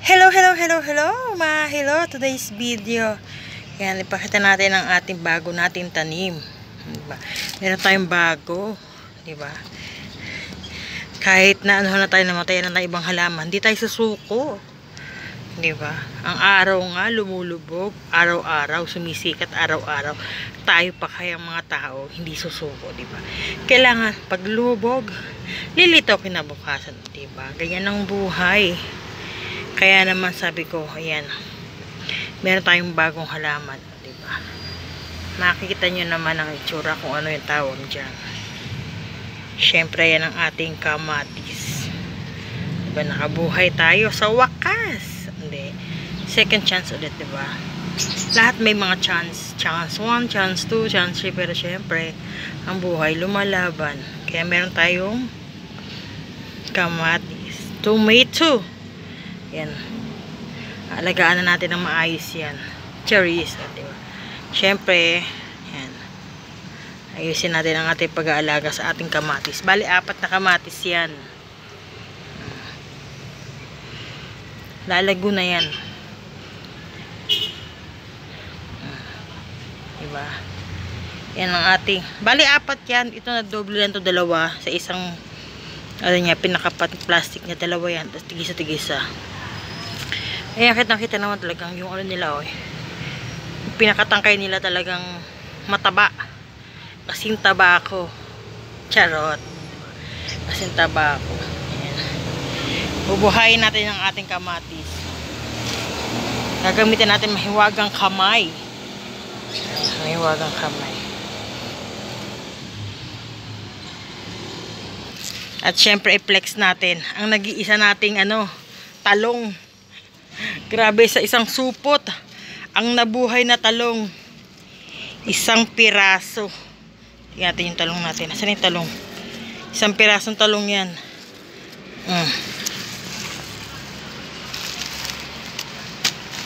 Hello, hello, today's video. Yan, ipakita natin ang ating bago nating tanim. Diba? Meron tayong bago. Diba? Kahit na ano na tayo namatay na ibang halaman, hindi tayo susuko. Diba? Ang araw nga lumulubog, araw-araw, sumisikat araw-araw. Tayo pa kaya mga tao, hindi susuko. Diba? Kailangan, pag lumubog, lilitaw kinabukasan. Diba? Ganyan ang buhay. Kaya naman sabi ko, ayan, meron tayong bagong halaman, diba? Makikita nyo naman ang itsura kung ano yung tawag dyan. Siyempre, yan ang ating kamatis. Diba, nakabuhay tayo sa wakas. Hindi. Second chance ulit, diba? Lahat may mga chance. Chance 1, chance 2, chance 3. Pero siyempre, ang buhay lumalaban. Kaya meron tayong kamatis. Tomato. Yan. Alagaan na natin ng maayos yan. Cherries. Diba? Siyempre, yan. Ayusin natin ang ating pag-aalaga sa ating kamatis. Bali, 4 na kamatis yan. Lalago na yan. Diba? Yan ang ating. Bali, 4 yan. Ito na doble lang to, 2. Sa isang, ano niya, pinakapat plastic niya. 2 yan. Tapos tigisa-tigisa. Ayan, kita naman talagang yung ano nila, oh. Yung pinakatangkay nila talagang mataba. Kasing tabako. Charot. Kasing tabako. Ayan. Bubuhayin natin ang ating kamatis. Gagamitin natin mahiwagang kamay. Mahiwagang kamay. At syempre, i-flex natin ang nag-iisa nating ano, talong. Grabe, sa isang supot ang nabuhay na talong, 1 piraso. Tingnan natin yung talong natin. Nasaan yung talong? 1 pirasong talong yan.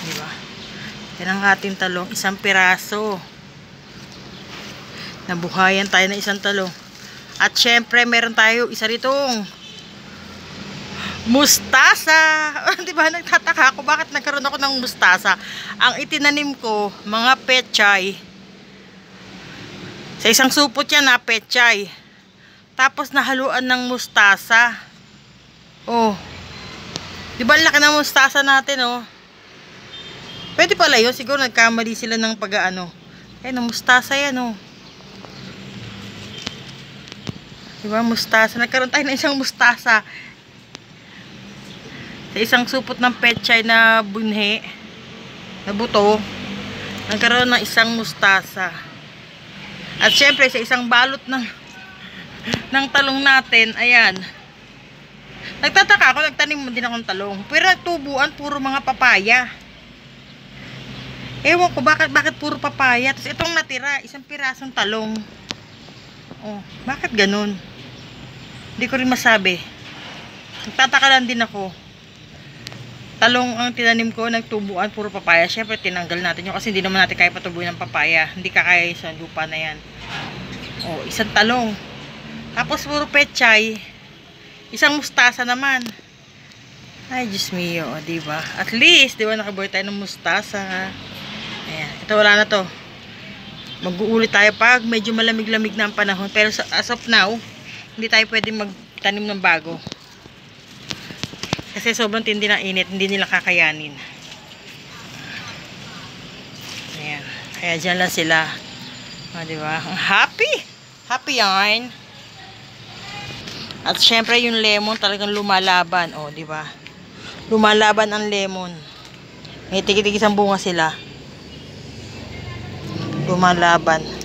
Diba? Yan ang ating talong, 1 piraso. Nabuhayan tayo ng 1 talong. At syempre meron tayo isa ritong mustasa. Diba, nagtataka ako bakit nagkaroon ako ng mustasa. Ang itinanim ko, mga pechay. Sa isang supot yan na pechay. Tapos nahaluan ng mustasa. Oh. Diba, laki ng mustasa natin, oh. Pwede pala yun. Siguro nagkamali sila ng pag-ano. Ayun, mustasa yan, oh. Diba, mustasa. Nagkaroon tayo ng isang mustasa. Sa isang supot ng pechay na bunhe, na buto, nagkaroon ng 1 mustasa. At syempre, sa isang balot ng talong natin, ayan. Nagtataka ako, nagtanim din akong talong. Pero nagtubuan, puro mga papaya. Ewan ko, bakit puro papaya? Tapos itong natira, 1 pirasong talong. Oh, bakit ganun? Hindi ko rin masabi. Nagtataka lang din ako. Talong ang tinanim ko, nagtubuan, puro papaya. Siyempre, tinanggal natin yun kasi hindi naman natin kaya patubuin ng papaya. Hindi kakaya sa lupa na yan. O, 1 talong. Tapos, puro pechay. 1 mustasa naman. Ay, Diyos mio, o, diba? At least, diba, nakabuhay tayo ng mustasa. Ayan, ito wala na to. Mag-uulit tayo pag medyo malamig-lamig na ang panahon. Pero as of now, hindi tayo pwedeng magtanim ng bago. Kasi sobrang tindi ng init, hindi nila kakayanin. Ayan. Kaya dyan lang sila. O, diba? Ang happy! Happy yarn! At syempre yung lemon talagang lumalaban. O, diba? Lumalaban ang lemon. May tigit-tigit ang bunga sila. Lumalaban.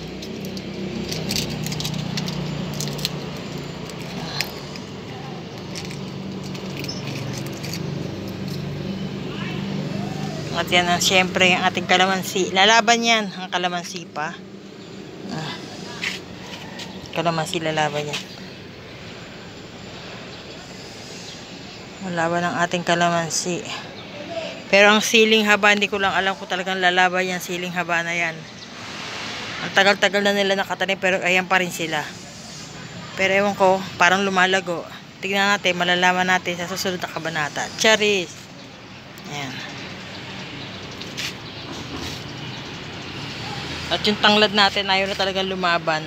At yan ang syempre ang ating kalamansi. Lalaban yan. Ang kalamansi pa. Kalamansi lalaban yan. Lalaban ang ating kalamansi. Pero ang siling haba, hindi ko lang alam kung talagang lalaban yan. Siling haba na yan. Ang tagal-tagal na nila nakatanim pero ayan pa rin sila. Pero ewan ko, parang lumalago. Tignan natin, malalaman natin sa susunod na kabanata. Charis! Ayan. At yung tanglad natin, ayaw na talagang lumaban.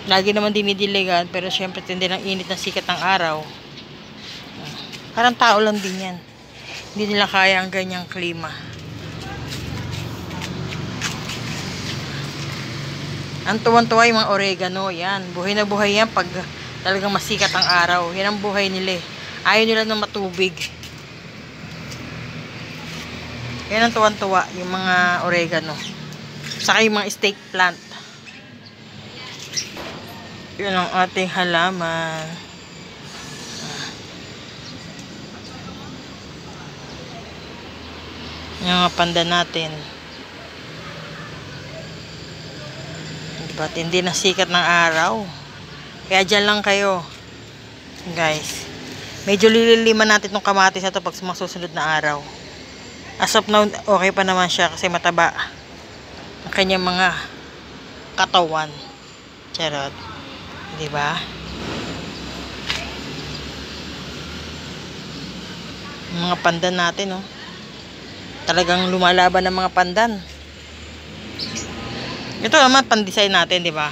Lagi naman dinidiligan, pero syempre tindi ng init ng sikat ng araw. Parang tao lang din yan. Hindi nila kaya ang ganyang klima. Ang tuwan-tuwa yung mga oregano, yan. Buhay na buhay yan pag talagang masikat ang araw. Yan ang buhay nila. Ayaw nila ng matubig. Yan ang tuwan-tuwa, yung mga oregano. Saka yung mga steak plant. Yun ang ating halaman. Yung mga pandan natin. Diba? Hindi na sikat ng araw. Kaya dyan lang kayo. Guys. Medyo lililiman natin itong kamatis na ito pag susunod na araw. As of now, okay pa naman siya kasi mataba ang kanyang mga katawan. Charot. Diba? Mga pandan natin, oh. Talagang lumalaban ng mga pandan. Ito naman pan-design natin, 'di ba?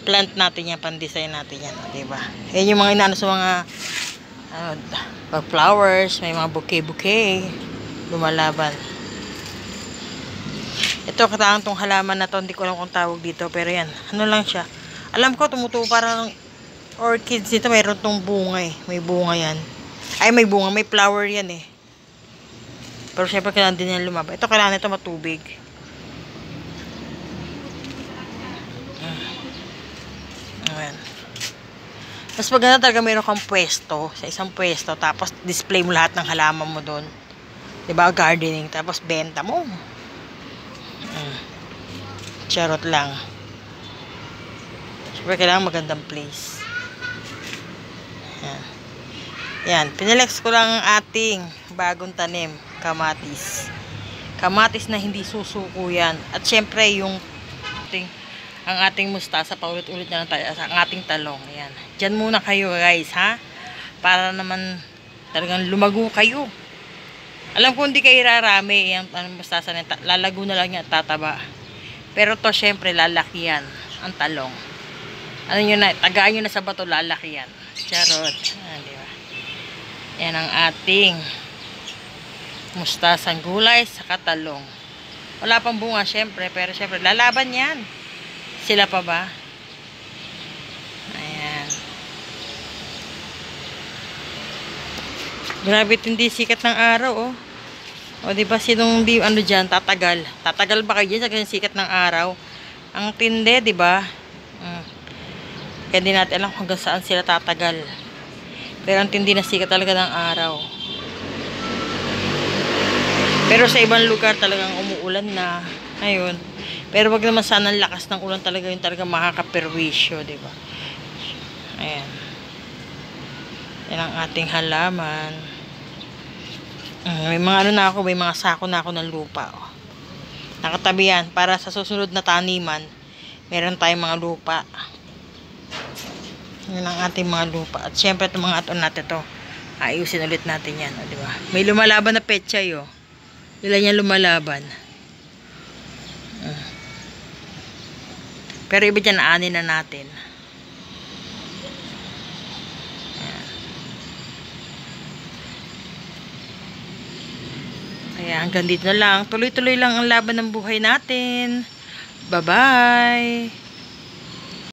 Plant natin 'yan, pan-design natin 'yan, 'di ba? Yan yung mga inaano sa mga flowers, may mga bouquet lumalaban. Ito kataang tong halaman na 'to, hindi ko alam kung tawag dito, pero yan, ano lang siya. Alam ko tumutubo parang orchids dito, mayroon tong bunga eh. May bunga 'yan. Ay, may bunga, may flower 'yan eh. Pero syempre kailangan din yan lumaba. Ito kailangan ito matubig. Ayan. Mas maganda talaga mayroon kang pwesto. Sa isang pwesto. Tapos display mo lahat ng halaman mo doon. Diba? Gardening. Tapos benta mo. Charot lang. Syempre kailangan magandang place. Ayan. Yan. Pinilex ko lang ang ating bagong tanim. Kamatis. Kamatis na hindi susuko yan. At syempre yung ang ating mustasa, paulit-ulit na lang tayo. Ang ating talong. Ayan. Diyan muna kayo guys, ha? Para naman talagang lumago kayo. Alam ko hindi kayo rarami. Yung mustasa na lalago na lang yan at tataba. Pero to syempre lalaki yan. Ang talong. Ano nyo na, tagaan nyo na sa bato, lalaki yan. Charot. Diba? Yan ang ating mustasang gulay sa katalong. Wala pang bunga syempre, pero syempre lalaban yan. Sila pa ba? Ayan. Grabe hindi sikat ng araw, oh. O diba sinong di ano diyan tatagal? Tatagal ba kayo diyan sa ganyan sikat ng araw? Ang tindi, diba? Kaya di natin alam hanggang saan sila tatagal. Pero ang tindi na sikat talaga ng araw. Pero sa ibang lugar talagang umuulan na. Ayun. Pero wag naman sana ang lakas ng ulan talaga yung talaga makakaperwisyo, di ba? Ayan. Yan ang ating halaman. May mga ano na ako, may mga sako na ako ng lupa. Oh. Nakatabi yan para sa susunod na taniman, meron tayong mga lupa. Yan ang ating mga lupa. At syempre itong mga aton natin to, ayusin ulit natin yan, oh, di ba? May lumalaban na pechay, oh. Ilan yan lumalaban. Pero iba dyan, aanin na natin. Ayan. Kaya hanggang dito na lang. Tuloy-tuloy lang ang laban ng buhay natin. Bye-bye!